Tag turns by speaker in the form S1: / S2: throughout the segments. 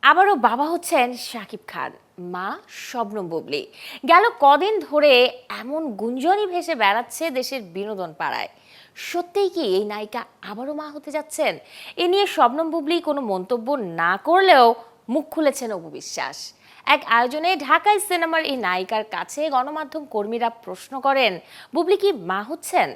S1: আবারও বাবা হচ্ছেন শাকিব খান, মা শবনম বুবলী। গেল কদিন ধরে এমন গুঞ্জনই ভেসে বেড়াচ্ছে দেশের বিনোদন পাড়ায়। সত্যিই কি এই নায়িকা আবারও মা হতে যাচ্ছেন? এ নিয়ে শবনম বুবলী কোনো মন্তব্য না করলেও মুখ খুলেছেন অপু বিশ্বাস। এক আয়োজনে ঢাকায় সিনেমার এই নায়িকার কাছে গণমাধ্যম কর্মীরা প্রশ্ন করেন, বুবলী কি মা হচ্ছেন?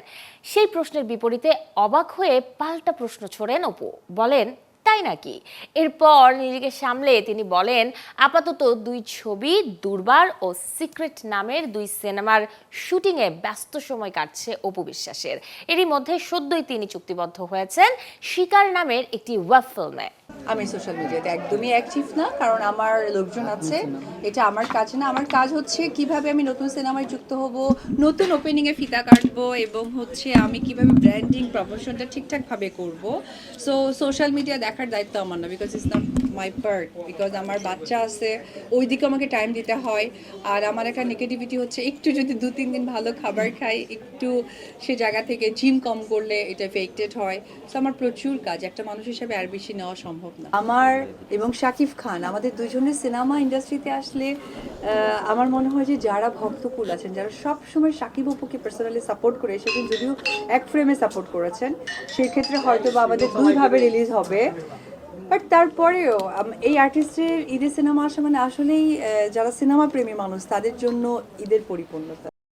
S1: সেই প্রশ্নের বিপরীতে অবাক হয়ে পাল্টা প্রশ্ন ছোড়েন অপু, বলেন তাই নাকি। এরপর নিজেকে সামলে তিনি বলেন, আপাতত দুই ছবি দুর্বার ও সিক্রেট নামের দুই সিনেমার শুটিংয়ে ব্যস্ত সময় কাটছে অপু বিশ্বাসের। এরই মধ্যে সদ্যই তিনি চুক্তিবদ্ধ হয়েছেন শিকার নামের একটি ওয়েব ফিল্মে।
S2: আমি সোশ্যাল মিডিয়াতে একদমই অ্যাক্টিভ না, কারণ আমার লোকজন আছে। এটা আমার কাজ না। আমার কাজ হচ্ছে কিভাবে আমি নতুন সিনেমায় যুক্ত হব, নতুন ওপেনিংয়ে ফিতা কাটবো, এবং হচ্ছে আমি কিভাবে ব্র্যান্ডিং প্রমোশনটা ঠিকঠাকভাবে করব। সো সোশ্যাল মিডিয়া দেখার দায়িত্ব আমার না, because it's not my part. Because আমার বাচ্চা আছে, ওই দিকে আমাকে টাইম দিতে হয়। আর আমার একটা নেগেটিভিটি হচ্ছে, একটু যদি 2-3 দিন ভালো খাবার খাই, একটু সে জায়গা থেকে জিম কম করলে এটা এফেক্টেড হয়। সো আমার প্রচুর কাজ, একটা মানুষ হিসেবে আর বেশি নেওয়া সম্ভব না। আমার এবং শাকিব খান, আমাদের দুজনের সিনেমা ইন্ডাস্ট্রিতে আসলে আমার মনে হয় যে যারা ভক্তকুল আছেন, যারা সব সময় শাকিব অপুকে পার্সোনালি সাপোর্ট করে এসেছেন, যদিও এক ফ্রেমে সাপোর্ট করেছেন, সেক্ষেত্রে হয়তো বা আমাদের দুইভাবে রিলিজ হবে। বাট তারপরেও এই আর্টিস্টের ঈদের সিনেমা আসা মানে আসলেই যারা সিনেমা প্রেমী মানুষ তাদের জন্য ঈদের পরিপূর্ণতা।